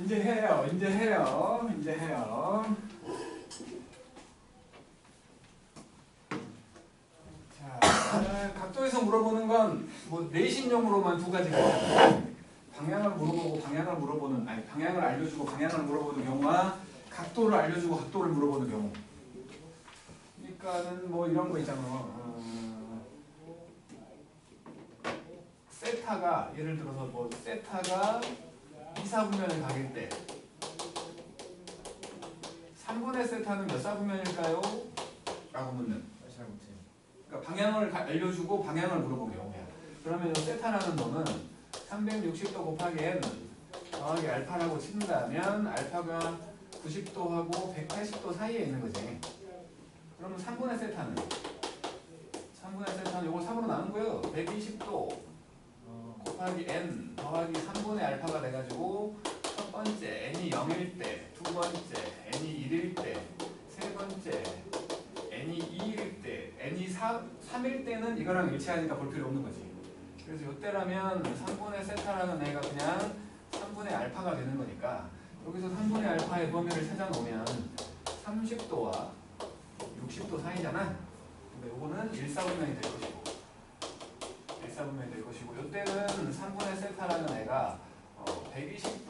이제 해요. 자, 각도에서 물어보는 건 뭐 내신용으로만 두 가지가 있잖아요. 방향을 물어보고 방향을 물어보는, 아니 방향을 알려주고 방향을 물어보는 경우와 각도를 알려주고 각도를 물어보는 경우. 그러니까는 뭐 이런 거 있잖아. 세타가 예를 들어서 뭐 세타가 2사분면을 가길 때 3분의 세타는 몇 사분면일까요? 라고 묻는. 잘 못해요. 그러니까 방향을 알려주고 방향을 물어보는 경우야. 그러면 이 세타라는 놈은 360도 곱하기 n 더하기 알파라고 친다면 알파가 90도하고 180도 사이에 있는 거지. 그러면 3분의 세타는 이걸 3으로 나누고요. 120도 곱하기 n 더하기 3분의 알파가 돼가지고 첫 번째 n이 0일 때, 두 번째 n이 1일 때, 세 번째 n이 2일 때, n이 3일 때는 이거랑 일치하니까 볼 필요 없는 거지. 그래서 이때라면 3분의 세타라는 애가 그냥 3분의 알파가 되는 거니까 여기서 3분의 알파의 범위를 찾아놓으면 30도와 60도 사이잖아. 근데 요거는 1사분면이 될 것이고 1사분면이 될 것이고 이때는 3분의 세타라는 애가 120도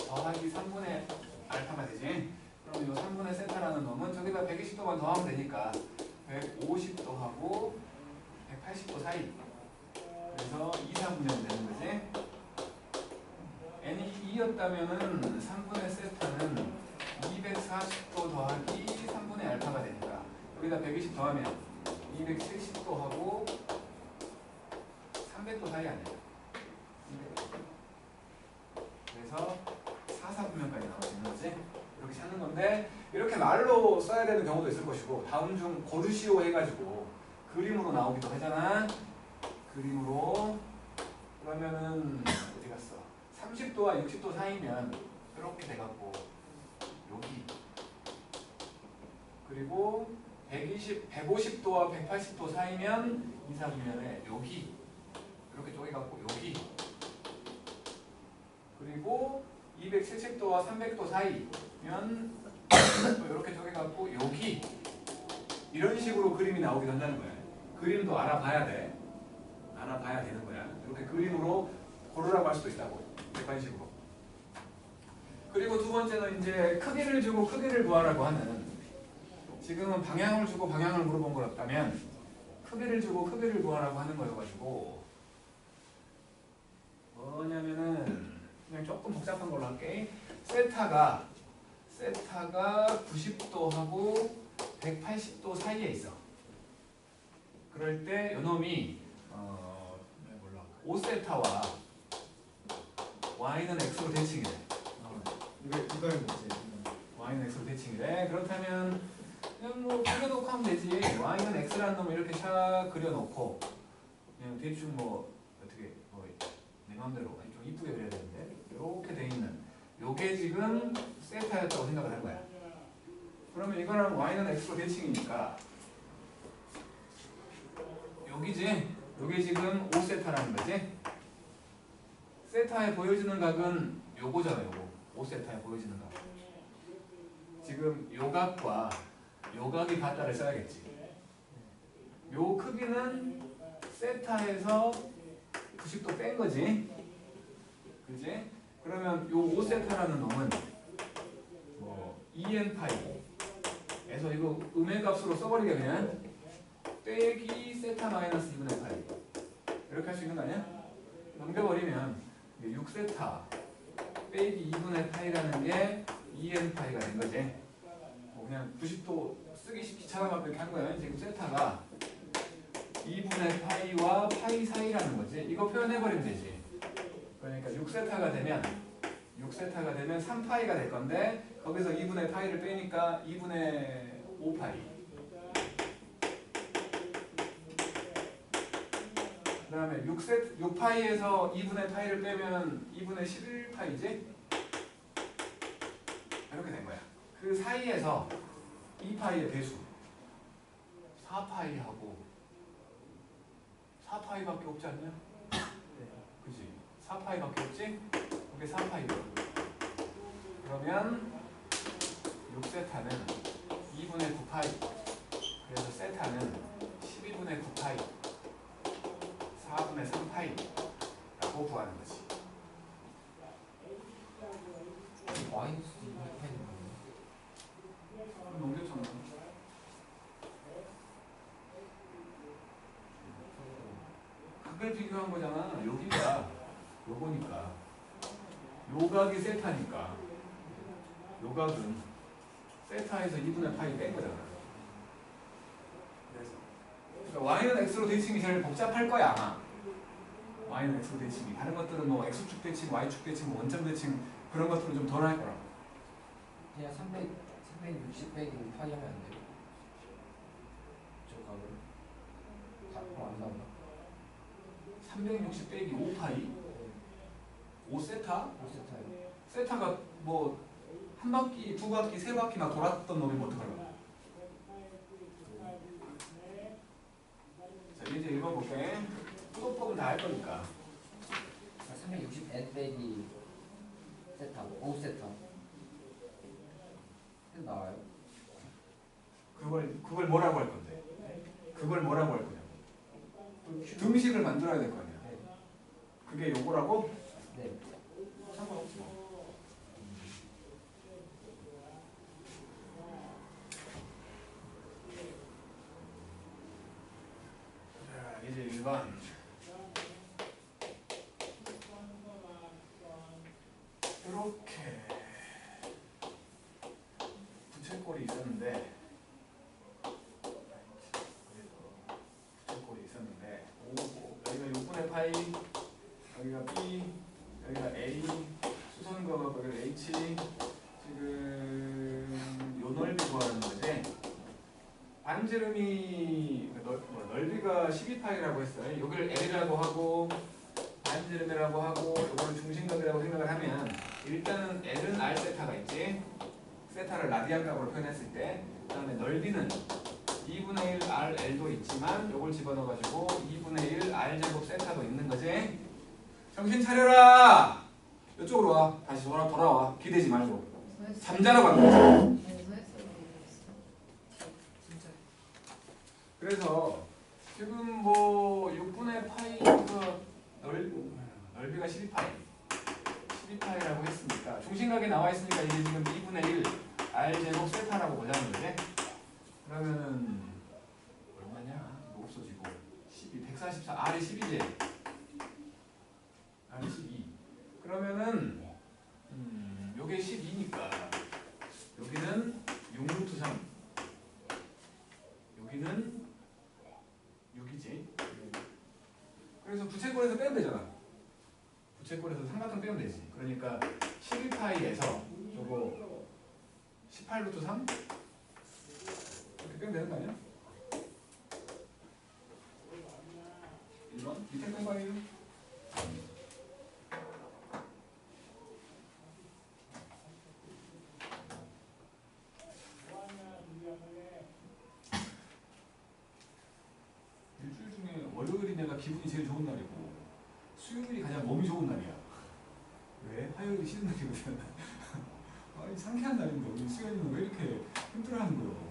더하기 3분의 알파가 되지. 그럼 이 3분의 세타라는 놈은 저기다 120도만 더하면 되니까 150도하고 180도 사이. 그래서 2사분면이 되는 거지. n이 2였다면은 3분의 세타는 240도 더하기 3분의 알파가 되니까 여기다 120 더하면 270도하고 300도 사이 아니야. 그래서 4사분면까지 나올 수 있는 거지. 이렇게 찾는 건데 이렇게 말로 써야 되는 경우도 있을 것이고 다음 중 고르시오 해가지고 그림으로 나오기도 하잖아. 그림으로. 그러면은 어디 갔어? 30도와 60도 사이면 이렇게 돼갖고 여기. 그리고 150도와 180도 사이면 2사분면에 여기. 이렇게 쪼개갖고 여기. 그리고 270도와 300도 사이면 이렇게 쪼개갖고 여기. 이런 식으로 그림이 나오기도 한다는 거야. 그림도 알아봐야 돼. 알아봐야 되는 거야. 이렇게 그림으로 고르라고 할 수도 있다고. 이런 식으로. 그리고 두 번째는 이제 크기를 주고 크기를 구하라고 하는. 지금은 방향을 주고 방향을 물어본 거였다면 크기를 주고 크기를 구하라고 하는 거여가지고 뭐냐면은 그냥 조금 복잡한 걸로 할게. 세타가 90도하고 180도 사이에 있어. 그럴 때 요놈이 5세타와 y는 x로 대칭이래. 이걸 못해요. y는 x로 대칭이래. 그렇다면 그냥 뭐 그려놓고 하면 되지. y는 x라는 놈을 이렇게 샥 그려놓고 그냥 대충 뭐 어떻게 뭐 내 마음대로 좀 이쁘게 그려야 되는데 이렇게 돼 있는 요게 지금 세타였다고 생각을 할 거야. 그러면 이거랑 y는 x로 대칭이니까 여기지. 요게 지금 5세타라는 거지. 세타에 보여지는 각은 요거잖아. 요거 5세타에 보여지는 각. 지금 요 각과 요 각이 같다를 써야겠지. 요 크기는 세타에서 90도 뺀 거지. 그지? 그러면 요 5세타라는 놈은 뭐 2n파이에서 이거 음의 값으로 써버리게 그냥 빼기 세타 마이너스 2분의 파이 이렇게 할 수 있는 거 아니야? 넘겨버리면 6세타 빼기 2분의 파이라는 게 2n파이가 된 거지. 뭐 그냥 90도 쓰기 귀찮아서 이렇게 한 거예요. 지금 세타가 2분의 파이와 파이 사이라는 거지. 이거 표현해버리면 되지. 그러니까 6세타가 되면 3파이가 될 건데 거기서 2분의 파이를 빼니까 2분의 5파이. 그 다음에 6파이에서 2분의 파이를 빼면 2분의 11파이지? 이렇게 된 거야. 그 사이에서 2파이의 배수 4파이하고 4파이밖에 없지 않냐? 그지? 4파이밖에 없지? 그게 4파이고 그러면 6세타는 2분의 9파이. 그래서 세타는 12분의 9파이, 4분의 3파이라고 구하는 거지. 마이너스 2파이는 뭐예요? 그럼 넘겼잖아. 각을 비교한 거잖아. 여기가 요거니까. 요각이 세타니까. 요각은 세타에서 2분의 파이 뺀 거잖아. 그래서 그러니까 y는 x로 대칭이 제일 복잡할 거야 아마. y는 x로 대칭이. 다른 것들은 뭐 x축 대칭, y축 대칭, 뭐 원점 대칭 그런 것들은 좀 덜 할 거라고. 그냥 360 빼기 5파이 하면 안 돼요? 저 값을 안 나오나? 360 빼기 5파이? 5세타? 5세타요. 세타가 뭐 한 바퀴, 두 바퀴, 세 바퀴나 돌았던 놈이면 어떡하려고. 자 이제 읽어볼게. 수도법은 다 할 거니까. 360 n 빼기 세타 5세타 해서 나와요. 그걸 뭐라고 할 건데? 그걸 뭐라고 할 거냐고. 등식을 만들어야 될 거 아니야. 네. 그게 요거라고? 네. 상관없지 뭐. 자 이제 1번. 이렇게 부채꼴이 있었는데 부채꼴이 있었는데 여기가 6분의 파이, 여기가 b, 여기가 a, 수선거가 거기가 h. 지금 요 넓이 구하는 거지. 반지름이 넓이가 12파이라고 했어요. 여기를 l이라고 하고 반지름이라고 하고 이거는 중심각이라고 생각을 하면 일단은 l은 r 세타가 있지. 세타를 라디안 값으로 표현했을 때, 그 다음에 넓이는 2분의 1 RL도 있지만 이걸 집어넣어가지고 2분의 1 R제곱 세타도 있는 거지. 정신 차려라! 이쪽으로 와. 다시 돌아와. 기대지 말고. 잠자러 간 거지. 그래서 지금 뭐 6분의 파이가 넓이가 12파이 12파이라고 했으니까 중심각이 나와 있으니까 이게 지금 2분의 1 R제곱 세타라고 보자는 거지. 그러면은 얼마냐? 이거 없어지고 12, 144, R이 12지? R이 12. 그러면은 요게 12니까 여기는 6루트 3 여기는 6이지. 그래서 부채꼴에서 빼면 되잖아. 부채꼴에서 삼각형 빼면 되지. 그러니까 12파이에서 저거 18루트 3 이렇게 빼면 되는 거 아니야? 1번 밑에 뺀 거예요. 일주일 중에 월요일이 내가 기분이 제일 좋은 날이고 수요일이 가장 몸이 좋은 날이야. 왜? 화요일이 쉬는 날이거든. 아니 상쾌한 날인데 우리 수요일은 왜 이렇게 힘들어하는 거야?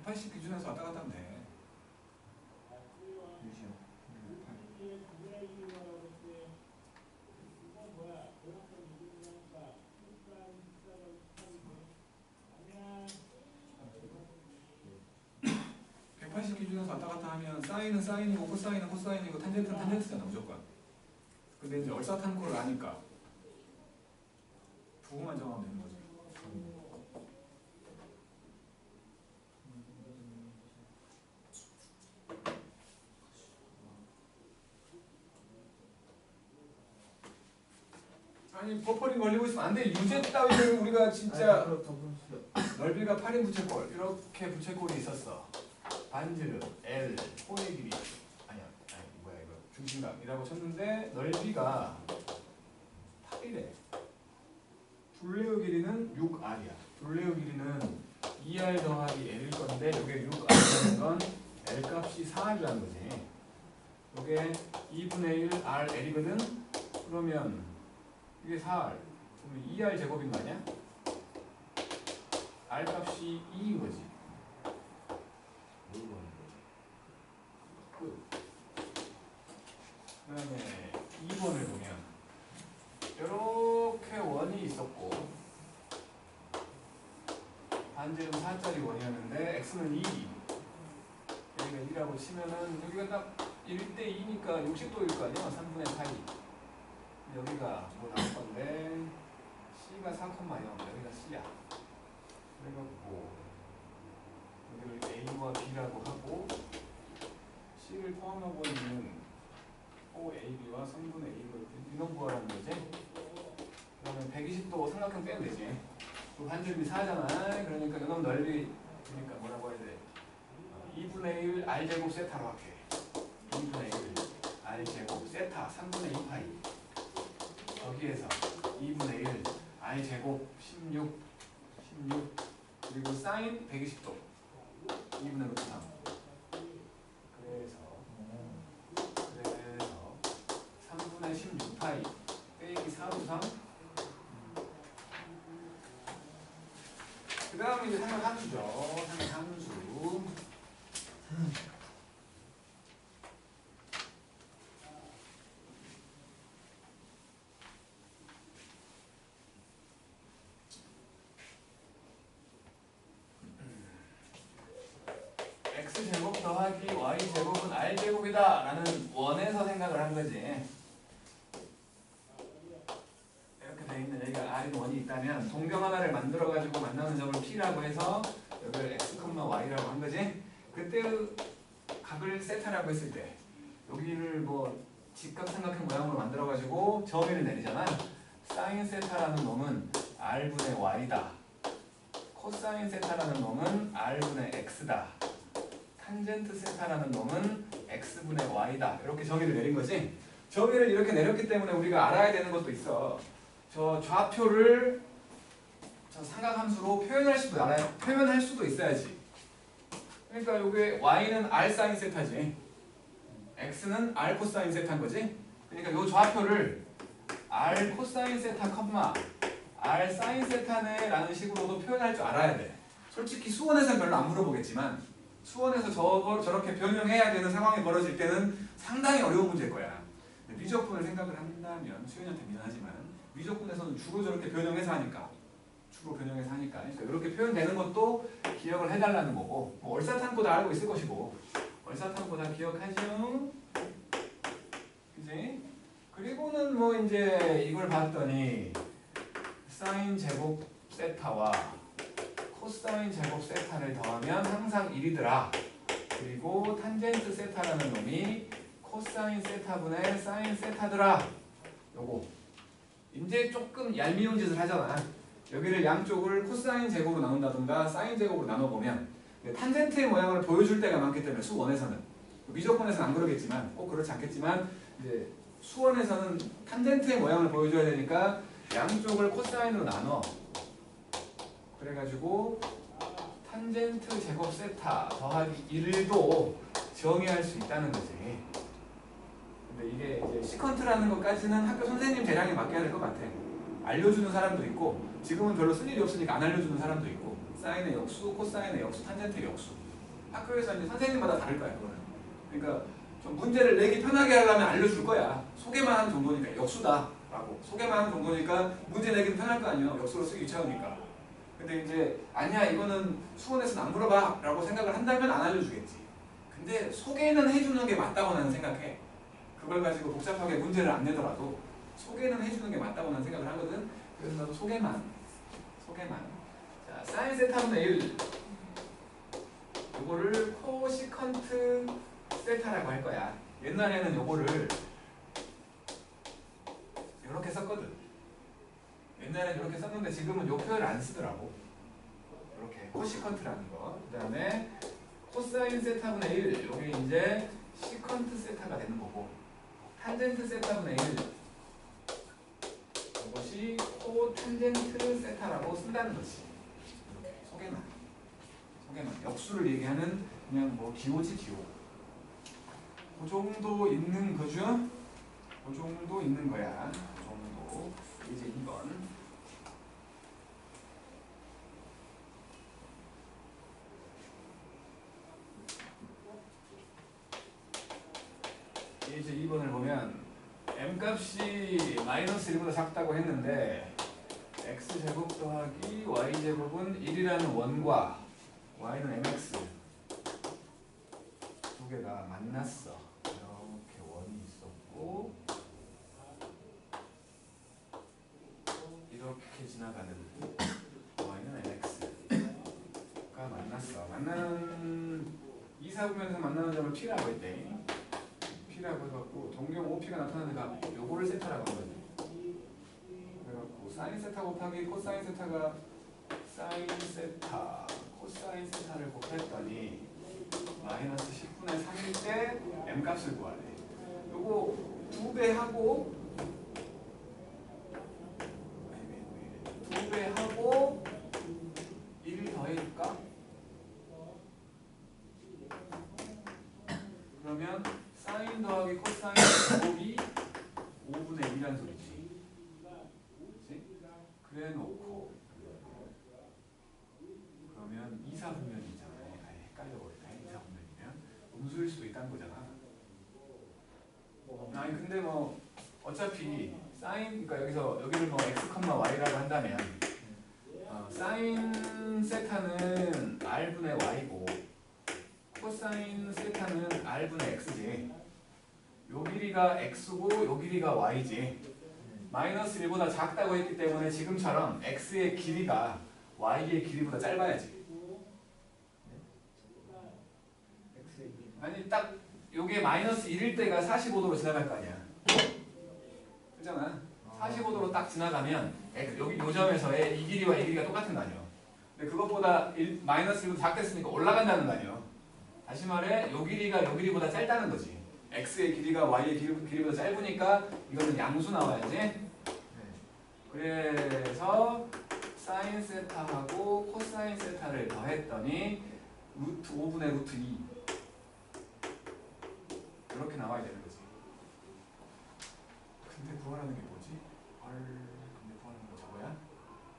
180 기준에서 왔다 갔다 하면 돼. 유시요. 기준에서 왔다 갔다 하면 사인은 사인이고 코사인은 코사인이고 탄젠트는 탄젠트잖아 무조건. 근데 이제 얼사탄 거를 아니까 부호만 정하면 되는 거지. 아니 버퍼링 걸리고 있으면 안 돼. 유제 따위를 우리가 진짜 넓이가 8인 부채꼴 이렇게 부채꼴이 있었어. 반지름 L 코의 길이 아니야 뭐야 이거 중심각이라고 쳤는데 넓이가 8이래. 둘레의 길이는 6R이야. 둘레의 길이는 2R 더하기 L일 건데 이게 6R이라는 건 L 값이 4R이라는 거지. 이게 2분의 1 R L이거든. 그러면 이게 4R 그러면 2R 제곱인 거 아니야? R 값이 2인 거지. 그 다음에 2번을 보면 이렇게 원이 있었고 반지름 4짜리 원이었는데 x는 2 여기가 1이라고 치면은 여기가 딱 1대 2니까 60도일 거 아니야? 3분의 8이 여기가 뭐 나올 건데 C가 4,0 여기가 C야. 그래갖고 여기를 A와 B라고 하고 C를 포함하고 있는 OAB와 3분의 A를 인원 구하라는 거지. 그러면 120도 삼각형 빼면 되지. 그 반지름이 4잖아. 그러니까 이놈 넓이 그러니까 뭐라고 해야 돼? 2분의 1 R제곱 세타로 할게. 2분의 1 R제곱 세타 3분의 2파이 여기에서 2분의 1 R제곱 16 그리고 사인 120도 2분의 루트 3 그래서 3분의 16파이 빼기 4루 3 그 다음에 이제 삼각함수죠. 삼각함수 x제곱 더하기 y제곱은 r제곱이다 라는 원에서 생각을 한 거지. 이렇게 돼 있는 여기가 r인 원이 있다면 동경 하나를 만들어 가지고 만나는 점을 p라고 해서 여기를 x, y라고 한 거지. 그때 각을 세타라고 했을 때 여기를 뭐 직각삼각형 모양으로 만들어 가지고 점의를 내리잖아. 사인 세타라는 놈은 r분의 y다. 코사인 세타라는 놈은 r분의 x다. 탄젠트 세타라는 놈은 x분의 y다. 이렇게 정의를 내린 거지. 정의를 이렇게 내렸기 때문에 우리가 알아야 되는 것도 있어. 저 좌표를 저 삼각함수로 표현할 수도 있어야지. 그러니까 요게 y는 r 사인 세타지. x는 r 코사인 세타인 거지. 그러니까 요 좌표를 r 코사인 세타, r 사인 세타네 라는 식으로도 표현할 줄 알아야 돼. 솔직히 수원에서는 별로 안 물어보겠지만 수원에서 저렇게 변형해야 되는 상황이 벌어질 때는 상당히 어려운 문제일 거야. 미적분을 생각을 한다면 수현이한테 미안하지만 미적분에서는 주로 저렇게 변형해서 하니까 그러니까 이렇게 표현되는 것도 기억을 해달라는 거고 뭐 얼사탄고 다 알고 있을 것이고 얼사탄고 다 기억하죠? 그지? 그리고는 뭐 이제 이걸 봤더니 사인 제곱 세타와 코사인 제곱 세타를 더하면 항상 1이더라. 그리고 탄젠트 세타라는 놈이 코사인 세타분의 사인 세타더라. 요거 이제 조금 얄미운 짓을 하잖아. 여기를 양쪽을 코사인 제곱으로 나눈다든가 사인 제곱으로 나눠보면 탄젠트의 모양을 보여줄 때가 많기 때문에 수원에서는 미적분에서는 안 그러겠지만 꼭 그렇지 않겠지만 이제 수원에서는 탄젠트의 모양을 보여줘야 되니까 양쪽을 코사인으로 나눠. 그래가지고 탄젠트 제곱 세타 더하기 1도 정의할 수 있다는 거지. 근데 이게 이제 시컨트라는 것까지는 학교 선생님 대량에 맡겨야 될 것 같아. 알려주는 사람도 있고 지금은 별로 쓸 일이 없으니까 안 알려주는 사람도 있고 사인의 역수, 코사인의 역수, 탄젠트의 역수 학교에서 이제 선생님마다 다를 거야 그거는. 그러니까 좀 문제를 내기 편하게 하려면 알려줄 거야. 소개만 하는 정도니까 역수다라고. 소개만 하는 정도니까 문제 내기는 편할 거 아니에요. 역수로 쓰기 귀찮으니까. 근데 이제 아니야 이거는 수원에서는 안 물어봐라고 생각을 한다면 안 알려주겠지. 근데 소개는 해주는 게 맞다고 나는 생각해. 그걸 가지고 복잡하게 문제를 안 내더라도 소개는 해주는 게 맞다고 나는 생각을 하거든. 그래서 나도 소개만. 자, 사인 세타분의 1. 요거를 코시컨트 세타라고 할 거야. 옛날에는 요거를 이렇게 썼거든. 옛날에는 이렇게 썼는데 지금은 요 표현을 안 쓰더라고. 이렇게 코시컨트라는 거. 그 다음에 코사인 세타분의 1. 요게 이제 시컨트 세타가 되는 거고, 탄젠트 세타분의 1. 이것이 코탄젠트 세타라고 쓴다는 거지. 이렇게 소개만. 역수를 얘기하는 그냥 뭐 기호지 기호. 그 정도 있는 거죠? 그 정도 있는 거야. 그 정도. 이제 2번. 이제 2번을 보면 m값이 마이너스 1보다 작다고 했는데 x제곱 더하기 y제곱은 1이라는 원과 y는 mx 두 개가 만났어. 이렇게 원이 있었고 이렇게 지나가는 y는 mx가 만났어. 만나는 이사구면에서 만나는 점을 p라고 했대. p라고 해갖고 동경 OP가 나타나니까 요거를 세타라고 한 거지. 그래갖고 사인 세타 곱하기 코사인 세타가 사인 세타 코사인 세타를 곱했더니 마이너스 10분의 3일 때 m값을 구하래. 요거 2배 하고 2배 하고 1 더해줄까? 그러면 사인 더하기 코사인 제곱이 5분의 1이라는 소리지. 그치? 그래 놓고 그러면 이사분면이잖아. 아예 헷갈려버리네. 이사분면이면 음수일 수도 있다는 거잖아. 아니 근데 뭐 어차피 사인, 그러니까 여기를 뭐 x, y라고 한다면 사인 세타는 r분의 y고 코사인 세타는 r분의 x지. 요 길이가 x고 요 길이가 y지. 마이너스 1보다 작다고 했기 때문에 지금처럼 x의 길이가 y의 길이보다 짧아야지. 아니 딱 요게 마이너스 1일 때가 45도로 지나갈 거 아니야. 그잖아. 45도로 딱 지나가면 여기 요 점에서의 이 길이와 이 길이가 똑같은 거 아니야. 근데 그것보다 마이너스 1보다 작겠으니까 올라간다는 거 아니야. 다시 말해 요 길이가 요 길이보다 짧다는 거지. x의 길이가 y의 길이보다 짧으니까 이거는 양수 나와야지. 그래서 사인 세타하고 코사인 세타를 더했더니 루트 5분의 루트 2 이렇게 나와야 되는 거지. 근데 구하라는 게 뭐지? 근데 구하는 거 저거야?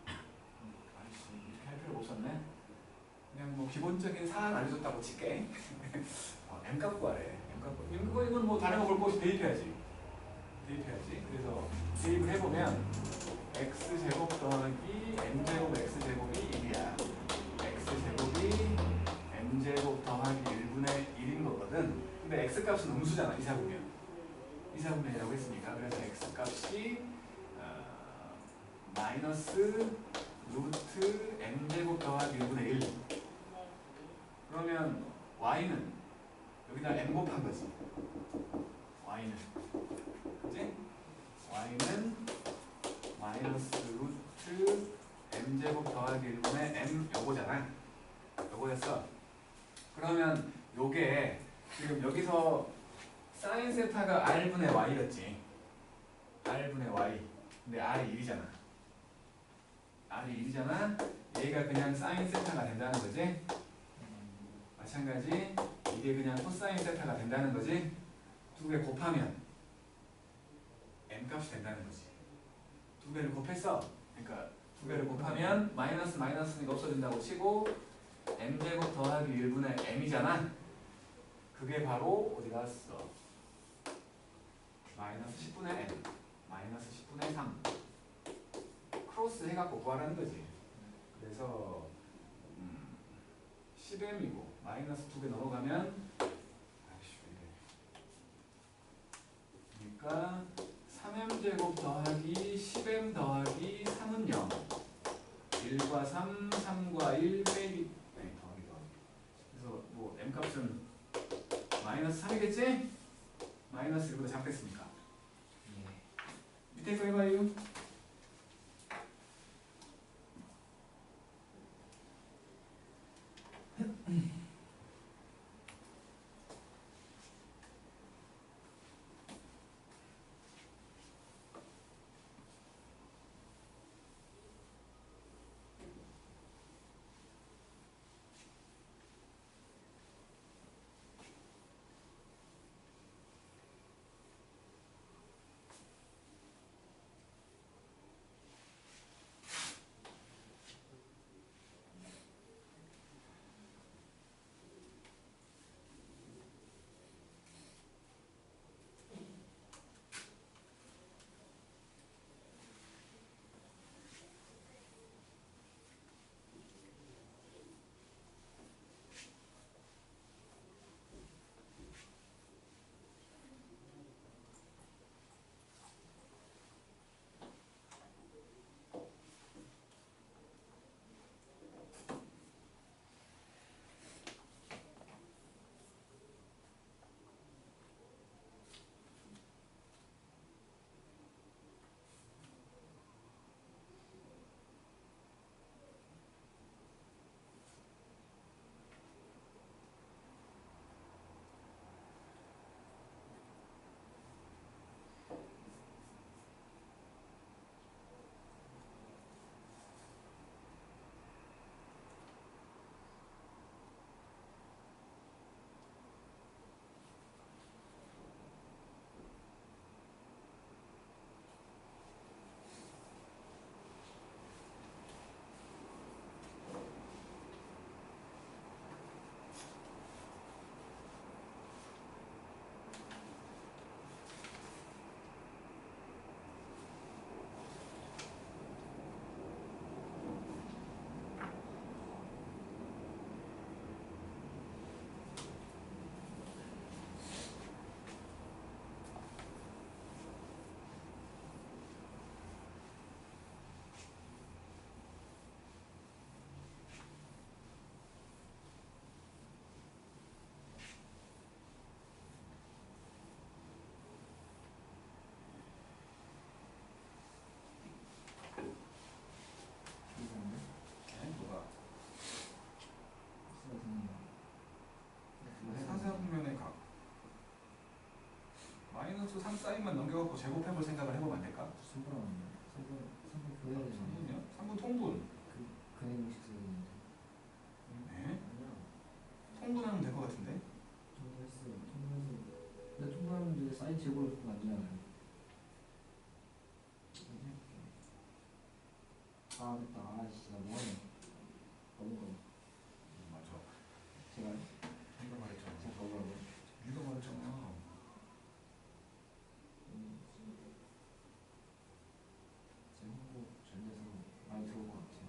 아이씨 이렇게 할 필요가 없었네. 그냥 뭐 기본적인 사항 알려줬다고 칠게. m값 구하래. 이건 뭐 다른 거 볼 거 없이 대입해야지. 그래서 대입을 해보면 x제곱 더하기 m제곱 x제곱이 1이야. x제곱이 m제곱 더하기 1분의 1인 거거든. 근데 x값은 음수잖아. 이사분면이라고 했으니까. 그래서 x값이 마이너스 루트 m제곱 더하기 1분의 1. 그러면 y는 여기다 m 곱한 거지. y는 그치? y는 마이너스 루트 m제곱 더하기 1분의 m 요거잖아. 요거였어. 그러면 요게 지금 여기서 사인 세타가 r분의 y였지. r분의 y. 근데 r이 1이잖아. r이 1이잖아. 얘가 그냥 사인 세타가 된다는 거지. 마찬가지 이게 그냥 코사인 세타가 된다는 거지. 두 개 곱하면 m값이 된다는 거지. 두 개를 곱했어. 그러니까 두 개를 곱하면 마이너스니까 없어진다고 치고 m제곱 더하기 1분의 m이잖아. 그게 바로 어디 갔어? 마이너스 10분의 m 마이너스 10분의 3 크로스 해갖고 구하라는 거지. 그래서 10m이고 마이너스 2개 넘어가면 아이씨 왜 이래. 그러니까 3m제곱 더하기 10m 더하기 3은 0 1과 3, 3과 1 빼기 더하기. 그래서 뭐 m값은 마이너스 3이겠지? 마이너스 1보다 작겠습니까? 예. 밑에 거 해봐요. 뭐가? 사사분면의 각 마이너스 3 사인만 넘겨갖고 제곱해볼 생각을 해보면 안 될까? 3분 그거야 되는데 3분이요? 3분 통분. 근의 공식 써야 되는데 네. 아니야 통분하면 될 것 같은데? 통분했어요 근데 통분하는데 사인 제곱을 안 되잖아요 아 됐다 아씨 나 뭐하냐 너무 맞아. 제가 네가 말했잖아. 제가 뭐라고 네가 말했잖아. 제 홍보 잘 돼서 많이 들어올 것 같아요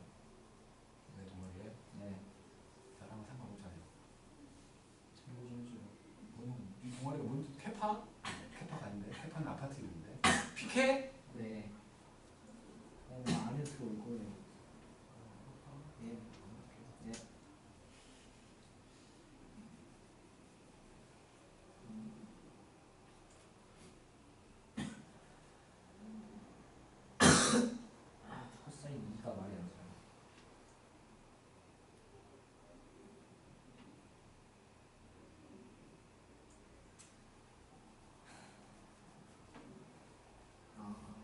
내 동아리에 네 나랑은 상관없잖아. 참고 좀 해줘요 네 동아리가 뭔 캐파? 캐파가 아닌데? 캐파는 아파트 이름인데. 피케? 네 나 안에 들어올 거예요 예 예. 헛사인 2가 말이 안 돼요. 아.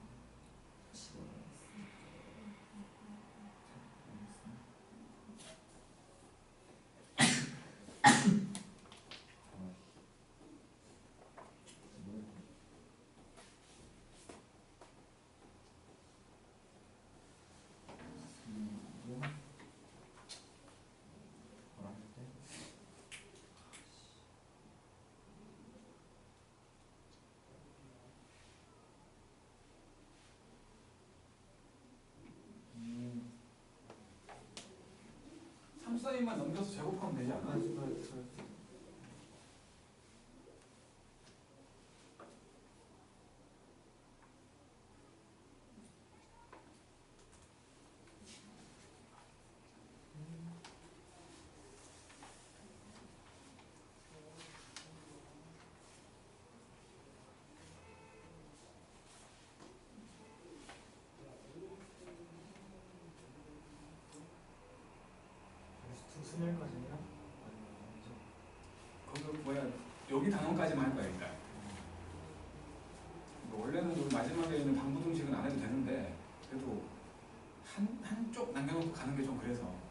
3사인만 넘겨서 제곱하면 되지 않아? 순열까지냐? 거기 뭐야 여기 단원까지만 할 거야 일단. 원래는 여기 마지막에 있는 반부등식은 안 해도 되는데 그래도 한쪽 남겨놓고 가는 게 좀 그래서.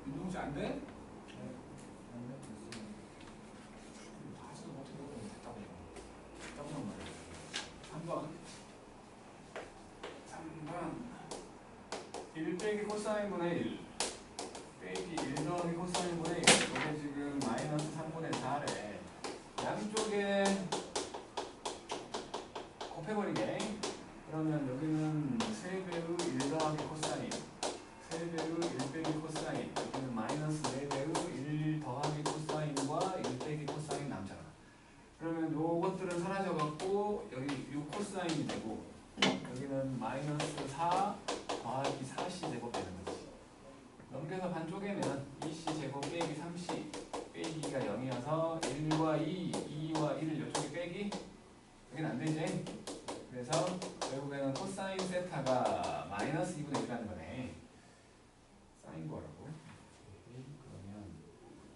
윤종씨 안 돼? 다시도 못해도 됐다고. 잠깐만 말이야. 3번 1 빼기 코사인 분의 1 빼기 1 더하기 코사인 분의 1 이게 지금 마이너스 3분의 4래. 양쪽에 곱해버리게. 그러면 여기는 3배의 1 더하기 코사인 3배의 1 빼기 코사인 여기는 마이너스 4배의 1 더하기 코사인과 1 빼기 코사인 남잖아. 그러면 요것들은 사라져갖고 여기 6 코사인이 되고 여기는 마이너스 4 더하기 4c 제곱 되는 거지. 넘겨서 반 쪼개면 2c 제곱 빼기 3c 빼기가 0이어서 1과 2, 2와 1을 이쪽에 빼기 여기는 안 되지. 그래서 결국에는 코사인 세타가 마이너스 2분의 1이라는 거네. 사인 거라고. 그러면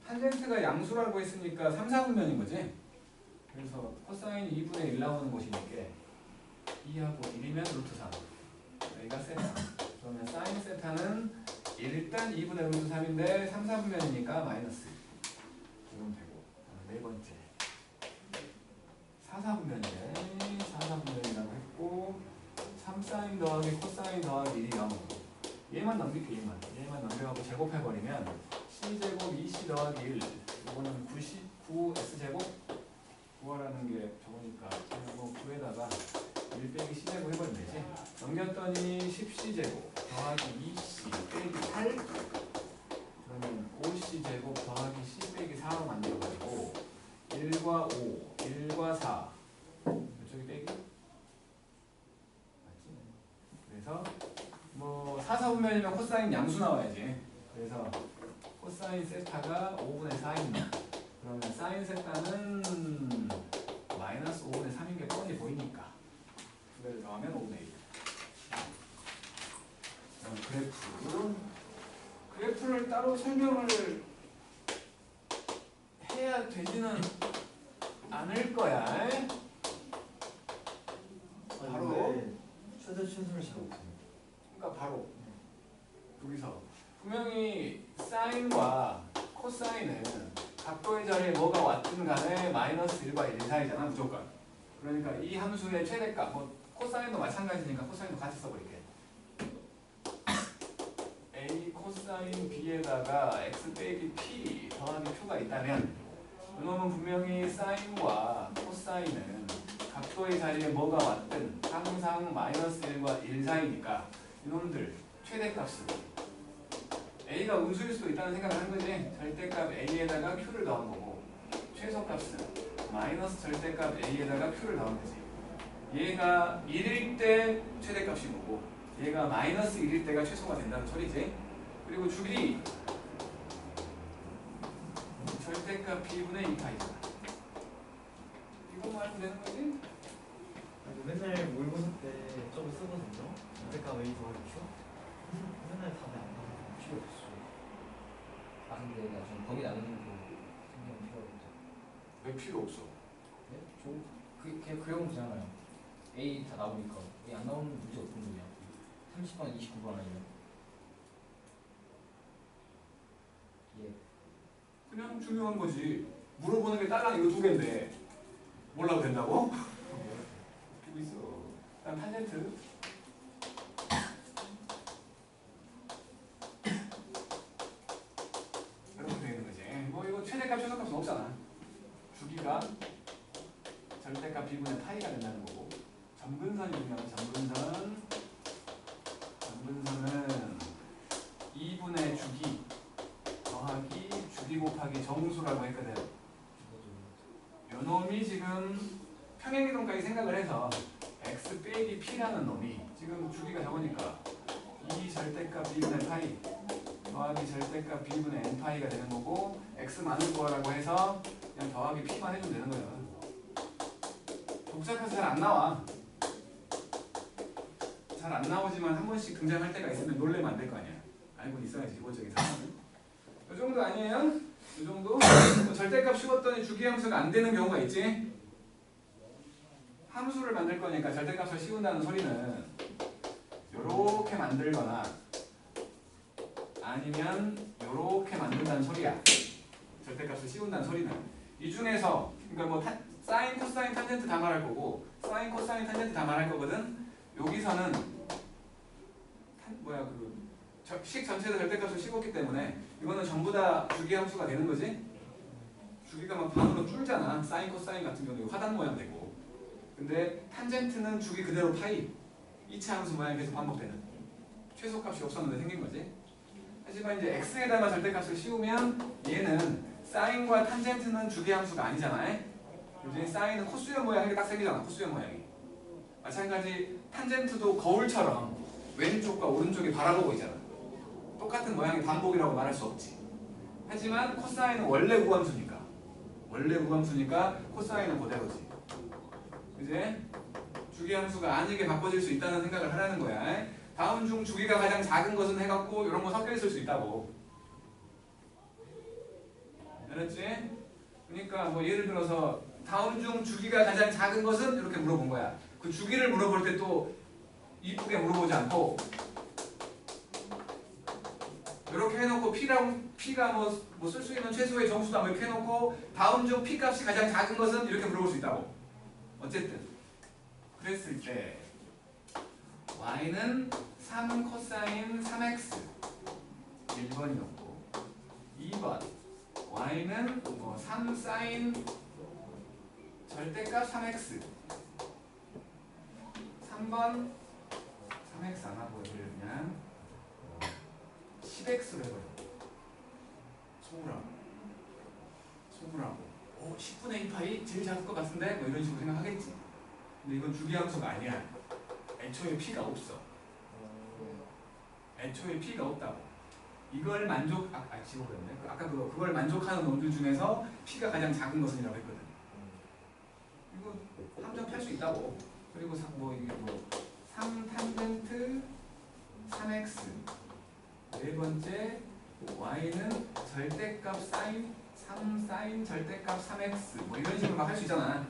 탄젠트가 양수라고 했으니까 3, 4분면인 거지. 그래서 코사인 2분의 1 나오는 곳이니까 2하고 1이면 루트 3 여기가 세타. 그러면 사인 세타는 일단 2분의 루트 3인데 3, 4분면이니까 마이너스 이건 되고. 네 번째 4, 4분면이래. 4, 4분면이라고 했고 3사인 더하기 코사인 더하기 1이 0. 얘만 넘길게. 얘만 넘겨가고 제곱해버리면 c제곱 2c 더하기 1 이거는 9x제곱 구하라는 게 적으니까 그리고 9에다가 1 빼기 c제곱 해버리면 되지. 넘겼더니 10c제곱 더하기 2c 빼기 8 그러면 5c제곱 더하기 c 빼기 4로 만들어가지고 1과 5, 1과 4 이쪽이 빼기 맞지? 그래서 뭐 4, 4분면이면 코사인 양수 나와야지. 그래서 코사인 세타가 5분의 4입니다. 그러면 사인 세타는 마이너스 5분의 3인 게 뻔히 보이니까 두 개를 더하면 5분의 1. 그래프를 따로 설명을 해야 되지는 않을 거야. 바로 최소를 잘 못해요. 그러니까 바로 여기서 분명히 사인과 코사인은 각도의 자리에 뭐가 왔든 간에 마이너스 1과 1 사이잖아 무조건. 그러니까 이 함수의 최대값 뭐 코사인도 마찬가지니까 코사인도 같이 써버릴게. A 코사인 B에다가 X 빼기 P 더하기 Q가 있다면 이놈은 분명히 사인과 코사인은 각도의 자리에 뭐가 왔든 항상 마이너스 1과 1 사이니까 이놈들 최대값은 A가 음수일 수도 있다는 생각을 한 거지. 절대값 A에다가 Q를 더한 거고 최소값은 마이너스 절대값 A에다가 Q를 더한 거지. 얘가 1일 때 최대값이 뭐고 얘가 마이너스 1일 때가 최소가 된다는 소리지. 그리고 주기 절대값 B분의 2파이잖아. 이거만 하면 되는 거지? 맨날 모의고사 때 저거 쓰거든요. 그때가 왜 이거 큐? 맨날 답이 안 나와요. 필요 없어. 아 근데 나좀 범위 나누는 거 신경 필요하겠죠. 왜 필요 없어? 네? 그냥 그려보면 되잖아요. A 다 나오니까. A 안 나오는 문제 어떤 거냐? 30번, 29번 아니면? 예. 그냥 중요한 거지. 물어보는 게 딸랑 이거 두 개인데 몰라도 된다고? 그리고 있어. 그다음 탄젠트. 이렇게 되어 있는 거지. 뭐 이거 최대값 최소값은 없잖아. 주기가 절대값 B분의 파이가 된다는 거고. 점근선이 중요한 점근선. 점근선은 2분의 주기 더하기 주기 곱하기 정수라고 했거든. 요 놈이 지금 평행이동까지 생각을 해서 x 빼기 p라는 놈이 지금 주기가 적으니까 2 절대값 b분의 파이 더하기 절대값 b분의 n 파이가 되는 거고 x 많은 거라고 해서 그냥 더하기 p만 해주면 되는 거야. 복잡해서 잘 안 나와. 잘 안 나오지만 한 번씩 등장할 때가 있으면 놀래면 안 될 거 아니야. 알고 있어야지 기본적인 상황은. 이 정도 아니에요? 이 정도? 절대값 씌웠더니 주기함수가 안 되는 경우가 있지? 함수를 만들 거니까 절대값을 씌운다는 소리는 요렇게 만들거나 아니면 요렇게 만든다는 소리야. 절대값을 씌운다는 소리는 이 중에서 그러니까 뭐 사인, 코사인, 탄젠트 다 말할 거고 사인, 코사인, 탄젠트 다 말할 거거든. 여기서는 식 전체에서 절대값을 씌웠기 때문에 이거는 전부 다 주기함수가 되는 거지. 주기가 막 반으로 줄잖아. 사인, 코사인 같은 경우는 화단 모양 되고. 근데 탄젠트는 주기 그대로 파이. 이차 함수 모양이 계속 반복되는. 최소값이 없었는데 생긴 거지. 하지만 이제 x에다가 절대값을 씌우면 얘는 사인과 탄젠트는 주기함수가 아니잖아. 그지? 사인은 코수염 모양이 딱 생기잖아. 코수염 모양이. 마찬가지 탄젠트도 거울처럼 왼쪽과 오른쪽이 바라보고 있잖아. 똑같은 모양의 반복이라고 말할 수 없지. 하지만 코사인은 원래 우함수니까. 원래 우함수니까 코사인은 그대로지. 이제 주기함수가 아니게 바꿔질 수 있다는 생각을 하라는 거야. 다음 중 주기가 가장 작은 것은 해갖고 이런 거 섞여 있을 수 있다고. 알았지? 그러니까 뭐 예를 들어서 다음 중 주기가 가장 작은 것은 이렇게 물어본 거야. 그 주기를 물어볼 때 또 이쁘게 물어보지 않고 이렇게 해놓고 P가 뭐 쓸 수 있는 최소의 정수다 뭐 이렇게 해놓고 다음 중 P 값이 가장 작은 것은 이렇게 물어볼 수 있다고. 어쨌든 그랬을 때 y는 3 코사인 3x 1번이었고 2번 y는 3 사인 절대값 3x 3번 3x 안 하고 여기를 그냥 10x로 해버려. 소물하고 10분의 2 파이 제일 작을 것 같은데 뭐 이런 식으로 생각하겠지. 근데 이건 주기함수가 아니야. 애초에 p가 없어. 애초에 p가 없다고. 이걸 지워버렸네. 아까 그걸 만족하는 놈들 중에서 p가 가장 작은 것은이라고 했거든. 이거 함정 펼 수 있다고. 그리고 3 탄젠트 3x 네 번째 y는 절대값 사인 3 사인 절대값 3x 뭐 이런 식으로 막 할 수 있잖아.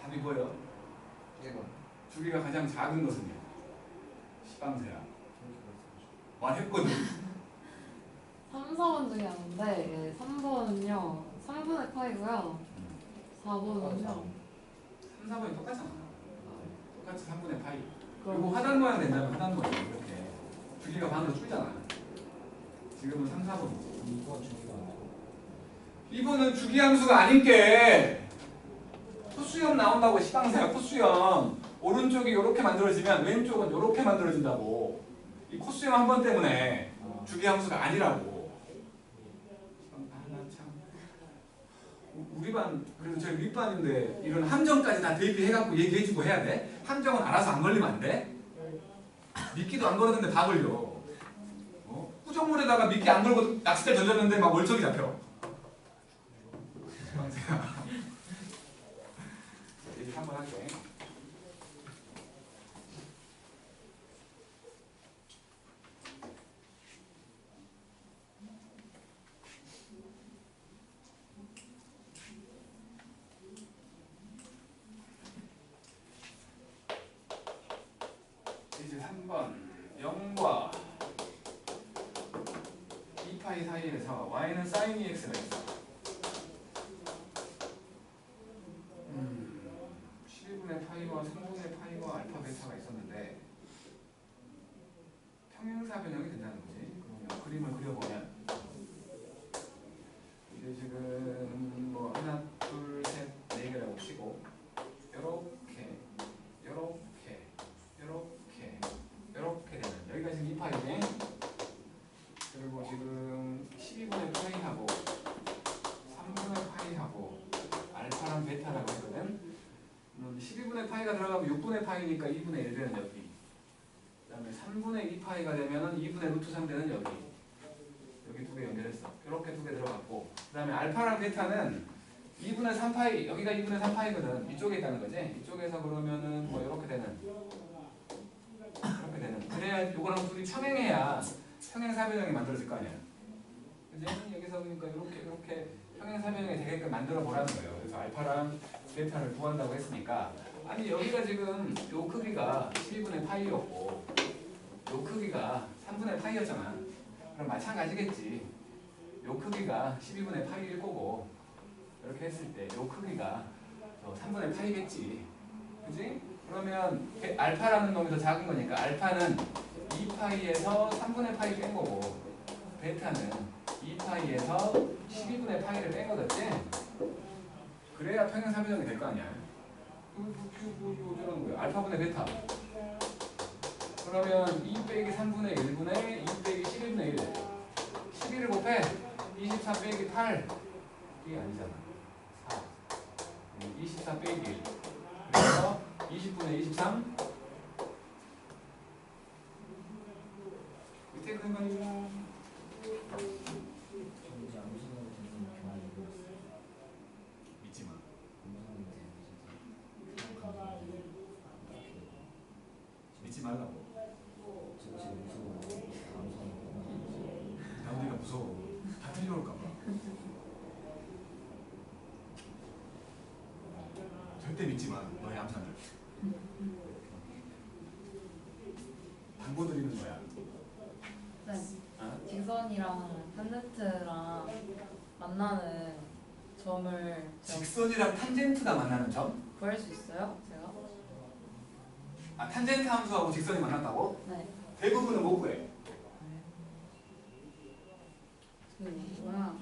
답이 뭐예요? 1번. 주기가 가장 작은 것은요? 시방새야. 말했거든. 3, 4번 중에 하는데 3번은요 3분의 파이고요 4번은요 3, 4번이 똑같잖아. 똑같이 3분의 파이. 그럼 그리고 화단 모양 된다면 화단 모양 이렇게 주기가 반으로 줄잖아. 지금은 3, 4번이지. 2번 주기가 안 되고. 2번은 주기함수가 아닌 게 코수염 나온다고. 시방새야. 코수염. 오른쪽이 이렇게 만들어지면 왼쪽은 이렇게 만들어진다고. 이 코수염 한 번 때문에 주기함수가 아니라고. 참. 우리 반 그래도 저희 윗반인데 이런 함정까지 다 대입해갖고 얘기해주고 해야 돼? 함정은 알아서 안 걸리면 안 돼? 미끼도 안 걸었는데 다 걸려. 꾸정물에다가 미끼 안 걸고 낚싯대 던졌는데 막 월척이 잡혀. 얘기 한번 할게. 3번 0과 2파이 사이에서 y는 sin 2x가 있어. 12분의 파이와 3분의 파이와 알파 베타가 있었는데 평행사 변형이 된다는 거지. 그러면 그림을 그려보면 이게 지금 뭐 하나 둘 셋 네 개라고 치고 요렇게 요렇게 요렇게 요렇게 되는 여기가 지금 2파이지. 그리고 지금 12분의 파이하고 3분의 파이하고 알파랑 베타라고 했거든. 12분의 파이가 들어가면 6분의 파이니까 2분의 1 되는 여기. 그 다음에 3분의 2파이가 되면 2분의 루트 3 되는 여기. 여기 두 개 연결했어. 이렇게 두 개 들어갔고. 그 다음에 알파랑 베타는 2분의 3파이, 여기가 2분의 3파이거든. 이쪽에 있다는 거지. 이쪽에서 그러면은 뭐 이렇게 되는. 이렇게 되는. 그래야 이거랑 둘이 평행해야 평행사변형이 만들어질 거 아니야. 그지? 여기서 그러니까 이렇게 평행사변형이 되게끔 만들어 보라는 거예요. 그래서 알파랑 베타를 구한다고 했으니까 아니 여기가 지금 요 크기가 12분의 파이였고 요 크기가 3분의 파이였잖아. 그럼 마찬가지겠지. 요 크기가 12분의 파이일 거고 이렇게 했을 때 요 크기가 3분의 파이겠지. 그지? 그러면 알파라는 놈이 더 작은 거니까 알파는 2파이에서 3분의 파이 뺀 거고 베타는 2파이에서 12분의 파이를 뺀 거겠지? 그래야 평행사변형이 될 거 아니야. 어쩌라는 거야? 알파분의 베타. 그러면 2 빼기 3분의 1분의 2 빼기 11분의 1. 11을 곱해. 24 빼기 8. 이게 아니잖아. 4. 24 빼기 1. 그래서 20분의 23. 밑에 그런 거 아니야? 정지 아무 생각 없는 경험이 있었어요. 믿지 마. 믿지 말라고. 저 지금 무서워. 아무 생각 없는 남들이가 무서워. 다 틀려올까 봐. 절대 믿지 마. 너의 암산을. 당부 드리는 거야. 네. 어? 직선이랑 탄젠트랑 만나는 점을 제가 직선이랑 탄젠트가 만나는 점? 구할 수 있어요? 제가? 아 탄젠트 함수하고 직선이 만났다고? 네. 대부분은 못 구해. 뭐야?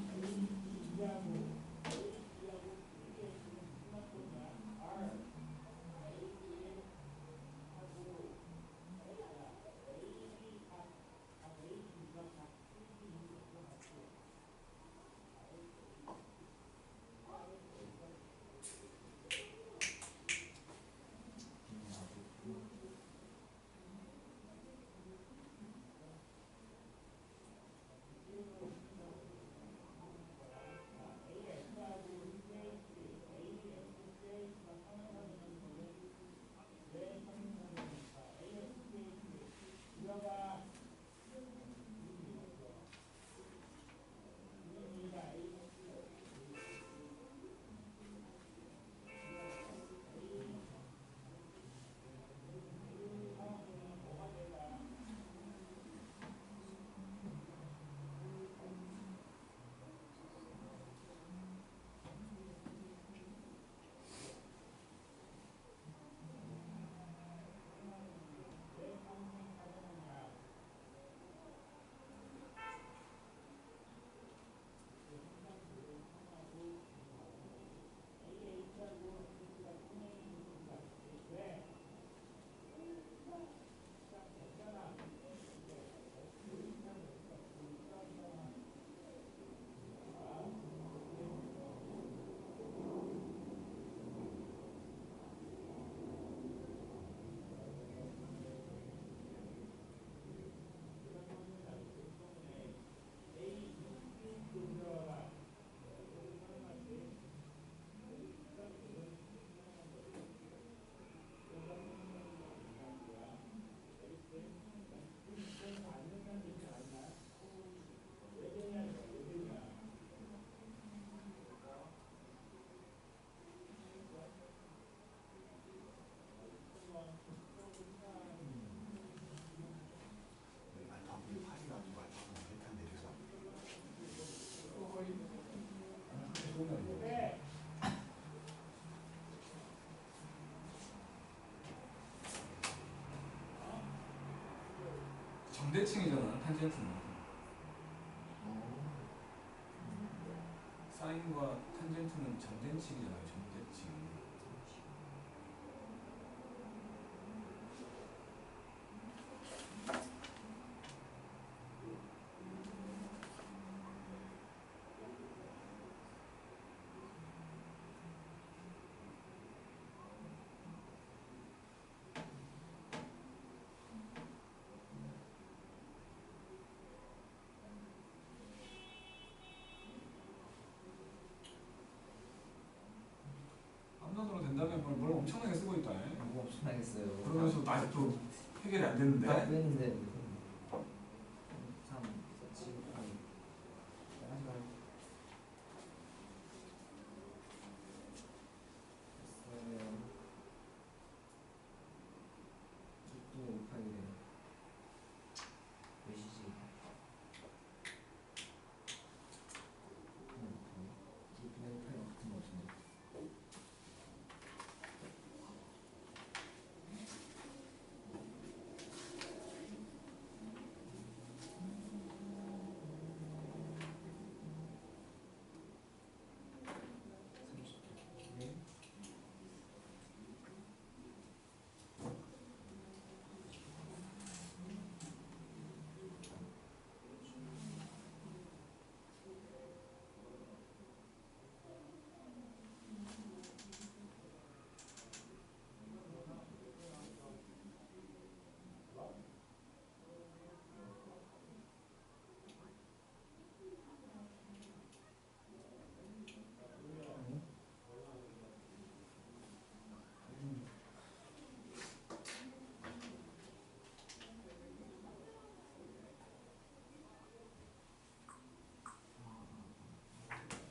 정대칭이잖아 탄젠트는. 사인과 탄젠트는 정대칭이잖아요. 정대칭. 함선으로 된다면 뭘 엄청나게 쓰고 있다. 너무 엄청나겠어요. 그러면서 아직도 해결이 안 다 됐는데. 구했는데 3, 4, 7, 8 6분의 5파이래 몇이지? 2분의 5파이 같은 거 같은데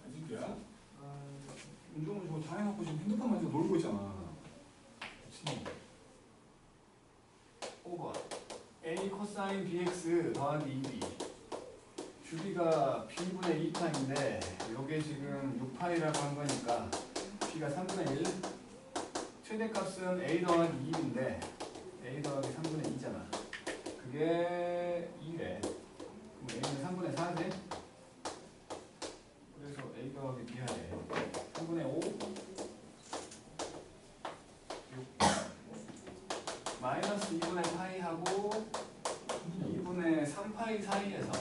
아직이야? 운동을 저거 다 해놓고 지금 핸드폰 만지고 놀고 있잖아. 그치? 5번 a 코사인 bx 더하기 2b 주비가 b분의 2파인데 요게 지금 6파이라고 한 거니까 b가 3분의 1 최대값은 a 더하기 2인데 a 더하기 3분의 2잖아. 그게 2래. 그럼 a는 3분의 4지? 그래서 a 더하기 b 하래. 3분의 5 마이너스 2분의 파이하고 2분의 3파이 사이에서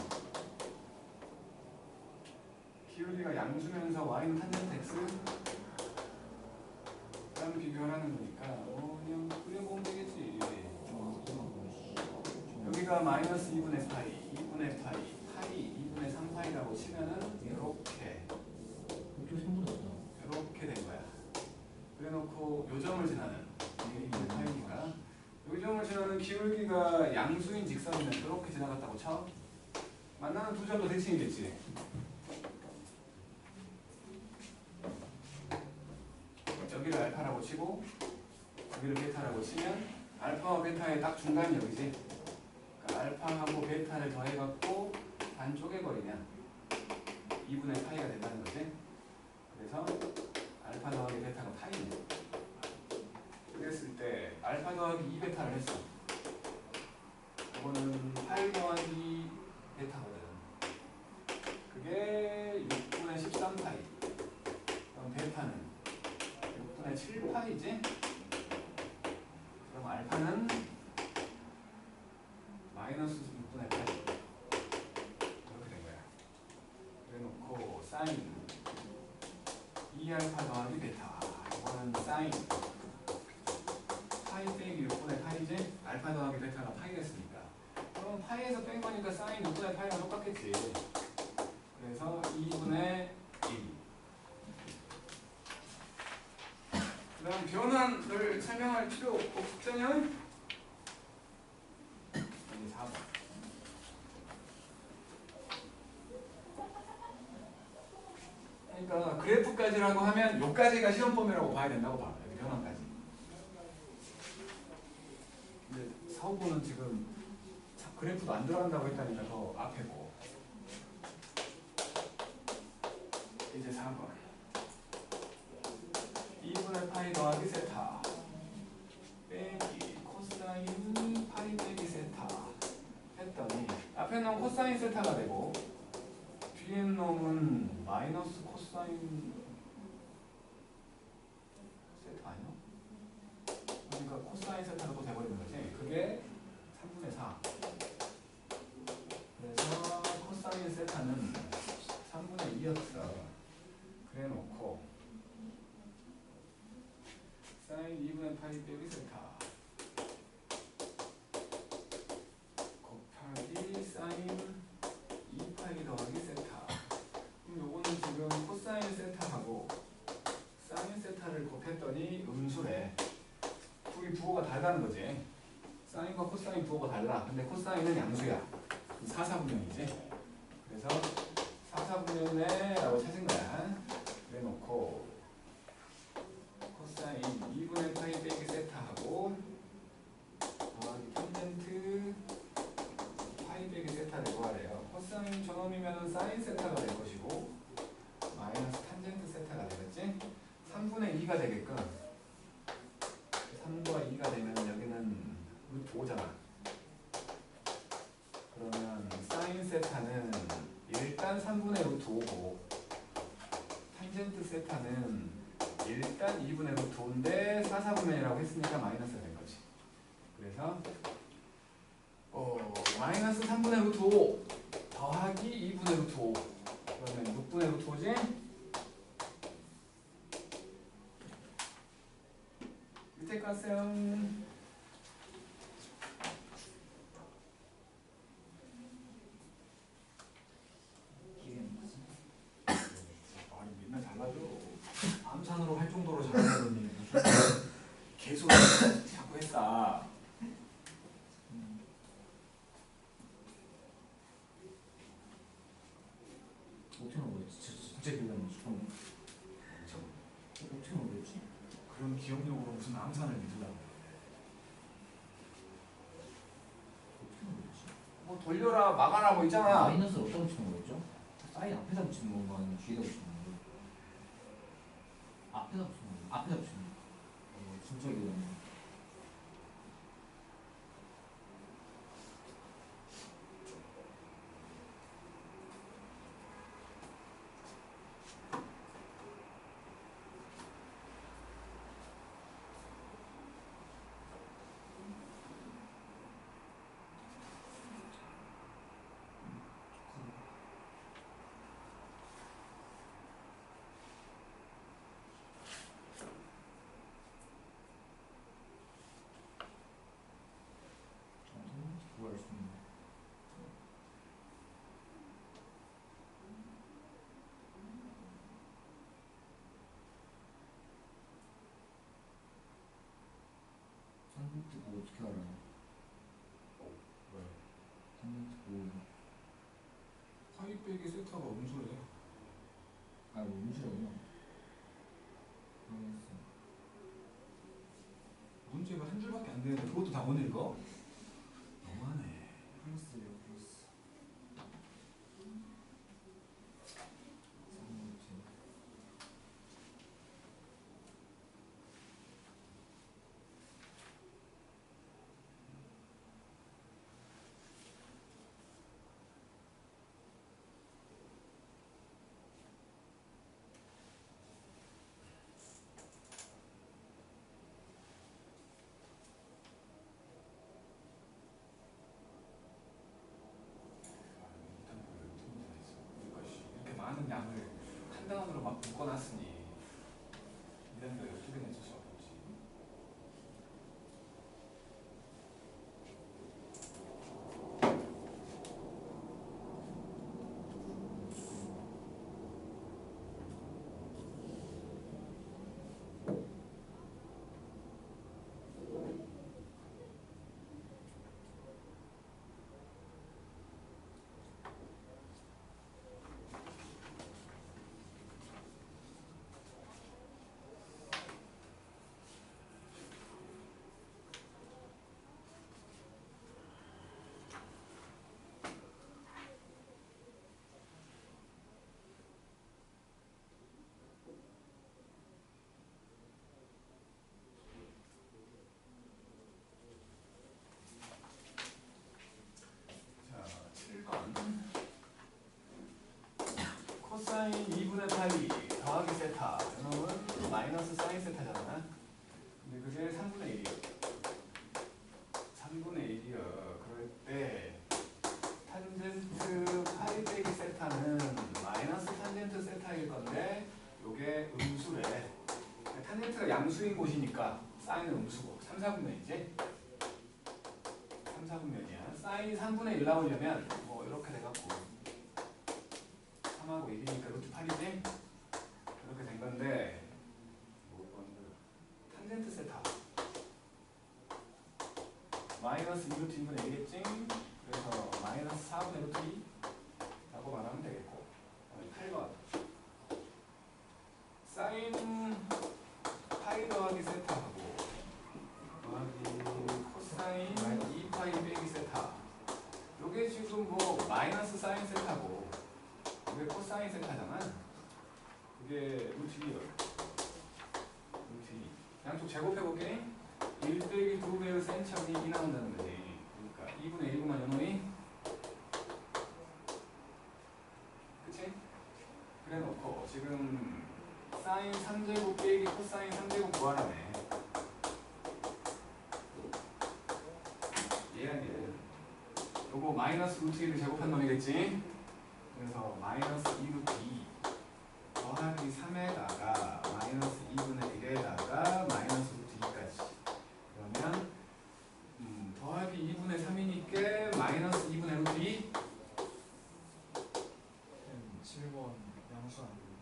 기울기가 양수면서 y는 탄젠트 x 라는 비교하라는 거니까 그냥 그려보면 되겠지. 여기가 마이너스 2분의 파이, 2분의 파이, 파이, 2분의 3파이라고 치면은 이렇게 이쪽 3분의 5다 이렇게 된 거야. 그래놓고 요점을 지나는 이게 2분의 파이니까 요점을 지나는 기울기가 양수인 직선이면 이렇게 지나갔다고 쳐. 만나는 두 점도 대칭이겠지. 여기를 알파라고 치고 여기를 베타라고 치면 알파와 베타의 딱 중간이 여기지. 그러니까 알파하고 베타를 더해갖고 반 쪼개버리면 2분의 파이가 된다는 거지. 그래서 알파 더하기 베타가 파이네. 그랬을 때 알파 더하기 2베타를 했어. 이거는 파이 더하기 베타거든. 그게 6분의 13파이. 그럼 베타는 6분의 7파이지? 그럼 알파는 마이너스 6분의 8 이렇게 된 거야. 그래놓고 사인 2알파 더하기 베타 이거는 사인 파이 빼기 6분의 파이지? 알파 더하기 베타가 파이 됐으니까 그럼 파이에서 뺀 거니까 사인 6분의 파이랑 똑같겠지. 그래서 2분의 1. 그 다음 변환을 설명할 필요 없잖아요. 이제 4번. 그러니까 그래프까지라고 하면 요까지가 시험 범위라고 봐야 된다고 봐. 여기 변환까지. 근데 4, 5번은 지금 그래프도 안 들어간다고 했다니까 더 앞에고. 이제 4번. 2분의 파이 더하기 세타 빼기 코사인 파이 빼기 세타 했더니 앞에 놈 코사인 세타가 되고 뒤에 놈은 마이너스 코사인 세타 아니야? 그러니까 코사인 세타가 또 돼버리는 거지. 그게 3분의 4. 그래서 코사인 세타는 3분의 2였어. 그래 놓고 사인 2분의 파이 빼기 세타 곱하기 사인 2파이 더하기 세타. 그럼 요거는 지금 코사인 세타하고 사인 세타를 곱했더니 음수래. 둘이 부호가 다르다는 거지. 사인과 코사인 부호가 달라. 근데 코사인은 양수야. 4, 4분면이지. 그래서 4, 4분면에 라고 찾은 거야. 그래 놓고 코사인 2분의 파이 빼기 세타하고 더하기 탄젠트 파이 빼기 세타를 구하래요. 코사인 저놈이면 사인 세타가 될 것이고 마이너스 탄젠트 세타가 되겠지. 3분의 2가 되게끔 3과 2가 되면 여기는 루트 5잖아. 그러면 사인 세타는 일단 3분의 루트 5고 탄젠트 세타는 일단 2분의 루트 5인데 4, 4분면이라고 했으니까 마이너스가 된 거지. 그래서 마이너스 3분의 루트 5 더하기 2분의 루트 5 그러면 6분의 루트 5지? 밑에 값은 아니 맨날 잘라줘. 암산으로 할 정도로 잘하더니 무슨 개소리 자꾸 했다. 어떻게 나온 거지? 진짜 기억이 안 나지. 어떻게 나온 거지? 그런 기억력으로 무슨 암산을 믿으려고. 어떻게 나온 거지? 뭐 돌려라 막아라 뭐 있잖아. 마이너스를 어디다 붙이는 거였죠? 사인 앞에다 붙이는 건가 아니면 뒤에다 붙이는 건가? 앞에다 붙이는 건가? 앞에다 붙이는 건가? 진짜 기억이 안 나. 구할 수 있는. 산노트 뭐 어떻게 알아요? 왜? 산노트 뭐 파이 빼기 세타가 음수래. 뭐 음수라고요? 알겠어. 문제가 한 줄밖에 안 되는데 그것도 다 못 읽어? 너무하네. 플러스요 플러스. 산노트. 이렇게 많은 양을 한 단원으로 막 묶어놨으니 이런 걸 12개 낼 수밖에 없지. 음수인 곳이니까 사인은 음수고 3, 4분면이지? 3, 4분면이야. 사인이 3분의 1 나오려면 뭐 이렇게 돼갖고 3하고 1이니까 루트 8이지? 이렇게 된 건데 탄젠트 세타 마이너스 2루트 2분의 1이겠지? 그래서 마이너스 4분의 루트 2 라고 말하면 되겠고 8번 사인 파이 더하기 세타하고 더하기 코사인 2파이 빼기 세타 요게 지금 뭐 마이너스 사인 세타고 이게 코사인 세타잖아. 이게 루트 2요. 루트 2 양쪽 제곱해볼게. 1 빼기 2배의 센처이 2 나온다는 거지. 그러니까 2분의 1이구만 연호이. 그치? 그래 놓고 지금 사인 3제곱 빼기 코사인 3제곱 구하라네. 얘야. 요거 마이너스 루트 1을 제곱한 놈이겠지? 그래서 마이너스 2루트 2 더하기 3에다가 마이너스 2분의 1에다가 마이너스 루트 2까지 그러면 더하기 2분의 3이니까 마이너스 2분의 루트 2 7번 양수 안 돼요.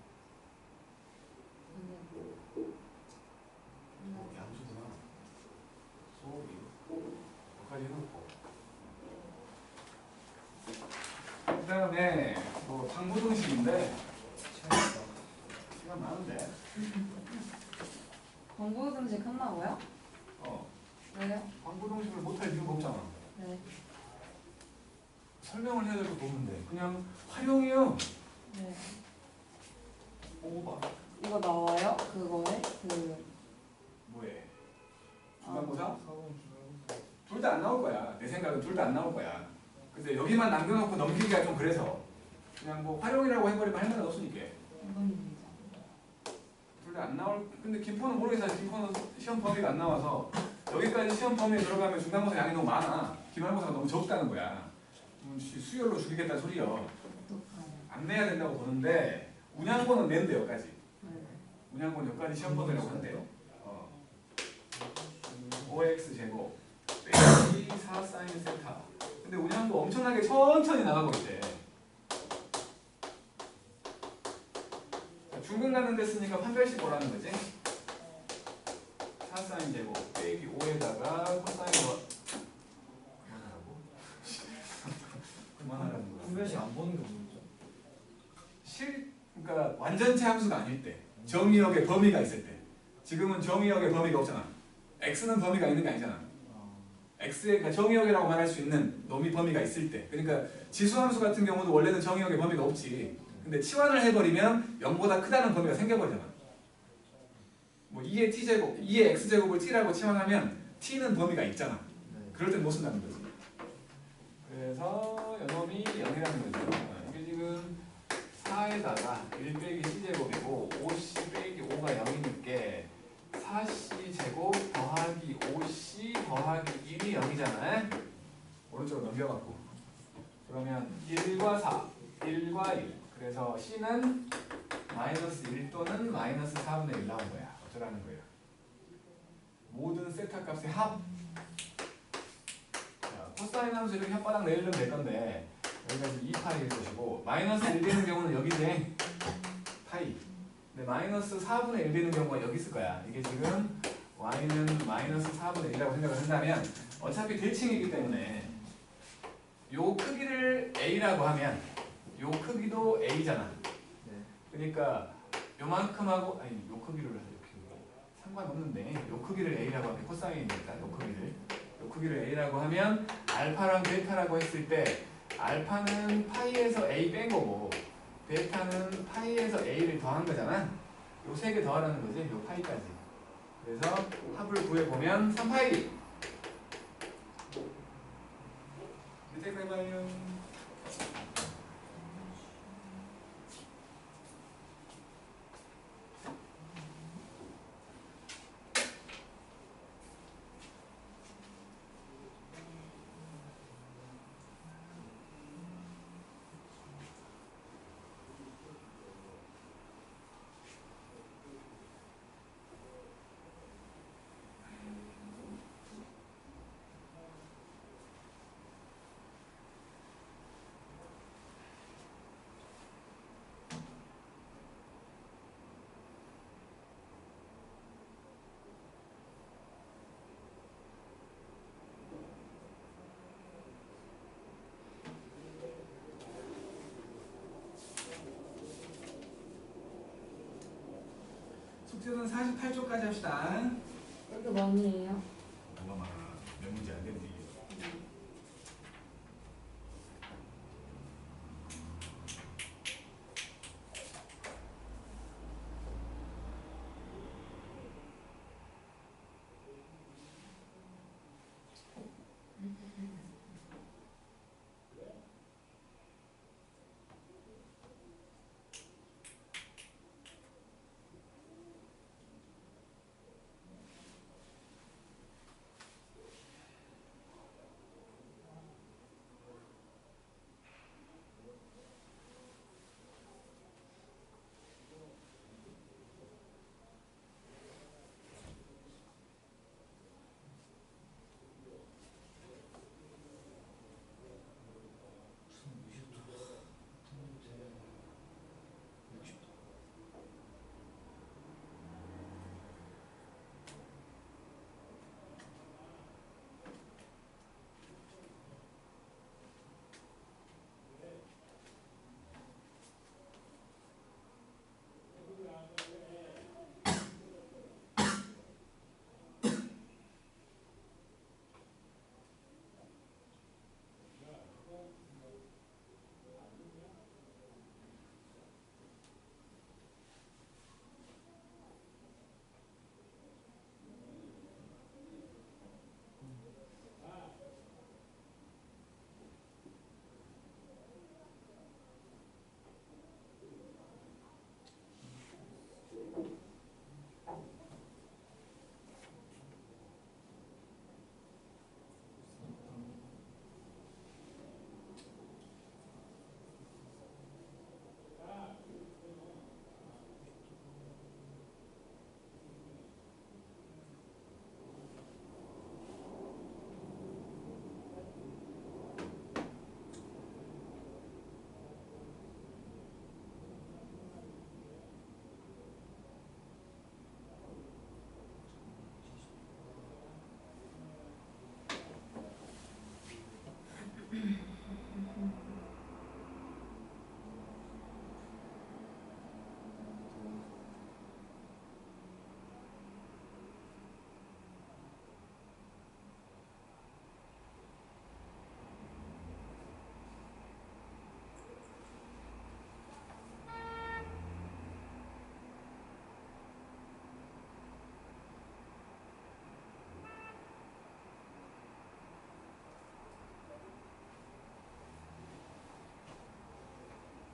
양수구나. 소위 여기까지 해놓고 그 다음에 뭐 방부등식인데 시간 많은데 공부등식 끝나고요? 왜요? 방부등식을 못할 이유가 없잖아. 네. 설명을 해야 될 거 없는데 그냥 활용이요. 네. 봐. 이거 나와요? 그거에? 그 뭐해? 중간고사? 4번 중간고사. 둘 다 안 나올 거야. 내 생각은 둘 다 안 나올 거야. 근데 여기만 남겨놓고 넘기기가 좀 그래서 그냥 뭐 활용이라고 해버리면 할 말은 없으니까 둘 다 안 나올. 근데 김포는 모르겠어. 김포는 시험 범위가 안 나와서 여기까지 시험 범위에 들어가면 중간고사 양이 너무 많아. 기말고사가 너무 적다는 거야. 수열로 줄이겠다는 소리요. 안 내야 된다고 보는데 운양고는 낸대 여기까지. 운양고는 여기까지 시험 범위라고 한대요. 5x 제곱 빼기 4 사인 세타. 근데 운양고 엄청나게 천천히 나가고 있대. 중근 가는 데 쓰니까 판별식 오라는 거지. 4 사인 제곱 빼기 5에다가 코사인 뭐 그만하라고? 그만하라는 거야. 분별식 안 보는 게 뭐죠? 그러니까 완전체 함수가 아닐 때, 정의역의 범위가 있을 때. 지금은 정의역의 범위가 없잖아. x는 범위가 있는 게 아니잖아. x의 그러니까 정의역이라고 말할 수 있는 놈이 범위가 있을 때. 그러니까 지수함수 같은 경우도 원래는 정의역의 범위가 없지. 근데 치환을 해버리면 0보다 크다는 범위가 생겨버리잖아. 뭐 2의 t제곱, 2의 x제곱을 t라고 치환하면 t는 범위가 있잖아. 그럴 땐 못 쓴다는 거지. 그래서 요놈이 0이라는 거죠. 이게 지금 4에다가 1 빼기 c제곱이고 5c 빼기 5가 0이니까 4c 제곱 더하기 5c 더하기 1이 0이잖아. 오른쪽으로 넘겨갖고 그러면 1과 4, 1과 1. 그래서 c는 마이너스 1 또는 마이너스 4분의 1 나온 거야. 어쩌라는 거야. 모든 세타 값의 합. 자, 코사인 함수 이렇게 혓바닥 내리면 될 건데 여기까지 2파이일 것이고 마이너스 1 되는 경우는 여기지. 파이. 근데 마이너스 4분의 1 되는 경우가 여기 있을 거야. 이게 지금 y는 마이너스 4분의 1이라고 생각을 한다면 어차피 대칭이기 때문에 요 크기를 a라고 하면 요 크기도 a잖아. 그러니까 요만큼하고 아니 요 크기를 이렇게 상관없는데 요 크기를 a라고 하면 코사인이니까 요 크기를 a라고 하면 알파랑 베타라고 했을 때 알파는 파이에서 a 뺀 거고 베타는 파이에서 a를 더한 거잖아. 요 세 개 더하라는 거지. 요 파이까지. 그래서 합을 구해보면 3파이. 밑에 거 해봐요. 숙제는 48쪽까지 합시다. 왜 이렇게 많이 해요? 뭐가 많아. 몇 문제 안 되는데 이게.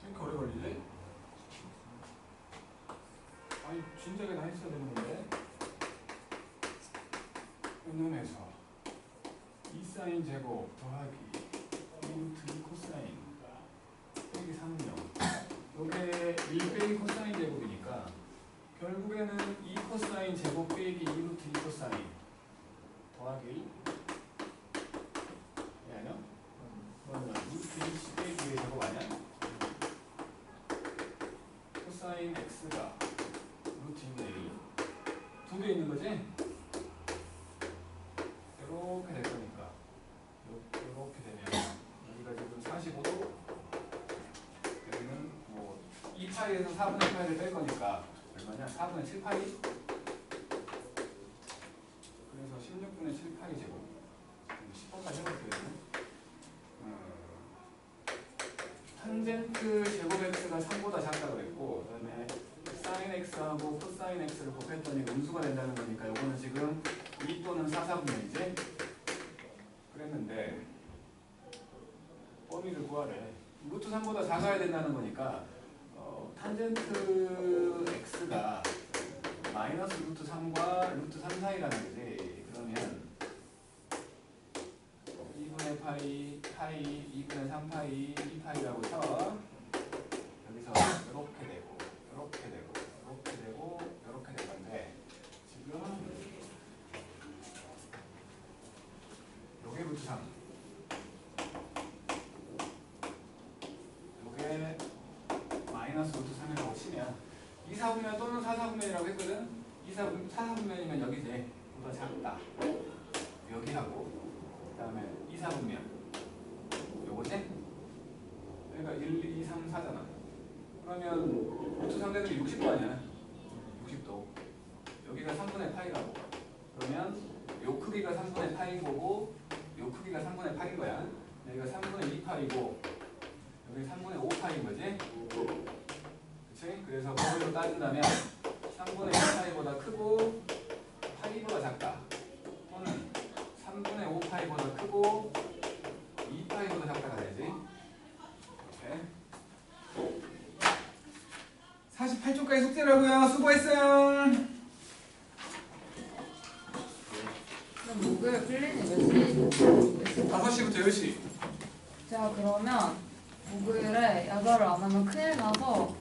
이렇게 오래 걸리지? 아니 진작에 다 했어야 되는 건데. 이놈에서 2사인 제곱 더하기 2루트 2 코사인 빼기 3명. 요게 1 빼기 코사인 제곱이니까 결국에는 2 코사인 제곱 빼기 2루트 2 코사인 더하기 이게 아니야? 그러면 루트 2 빼기 2의 제곱 아니야? 코사인 x가 루트 2분의 1 두 개 있는 거지? 이렇게 될 거니까 이렇게 되면 여기가 지금 45도 여기는 뭐 2파이에서 4분의 8을 뺄 거니까 얼마냐? 4분의 7파이 그래서 16분의 7파이 제곱 10번까지 해볼게요. 탄젠트 제곱 x가 3보다 작다고 그랬고 그 다음에 사인 x하고 코사인 x를 곱했더니 음수가 된다는 거니까 이거는 지금 2 또는 4, 4분의 1이지? 그랬는데 범위를 구하래. 루트 3보다 작아야 된다는 거니까 탄젠트 x가 마이너스 루트 3과 루트 3 사이라는 거지. 그러면 2분의 파이, 파이, 2분의 3파이, 2파이라고 쳐. 여기서 이렇게 되고 이렇게 되고 이렇게 되고 이렇게 될 건데 지금 요게 루트 3 요게 마이너스 루트 3이라고 치면 2, 4분면 또는 4, 4분면이라고 했거든. 2, 4, 4, 4분면이면 여기지. 보다 작다. 여기하고 그 다음에 2, 4분면 요거지? 그러니까 1, 2, 3, 4잖아. 그러면 루트 상대들이 60도 아니야? 60도. 2파이보고 요 크기가 3분의 8인 거야. 여기가 3분의 2파이고 여기 3분의 5파인 거지. 그치? 그래서 그걸로 따진다면 3분의 2파이보다 크고 파이보다 작다. 또는 3분의 5파이보다 크고 2파이보다 작다가 되지. 오케이. 48초까지 숙제라고요. 수고했어요. 그럼 목요일 클리닉 몇 시? 5시부터 10시. 제가 그러면 목요일에 야자를 안 하면 큰일 나서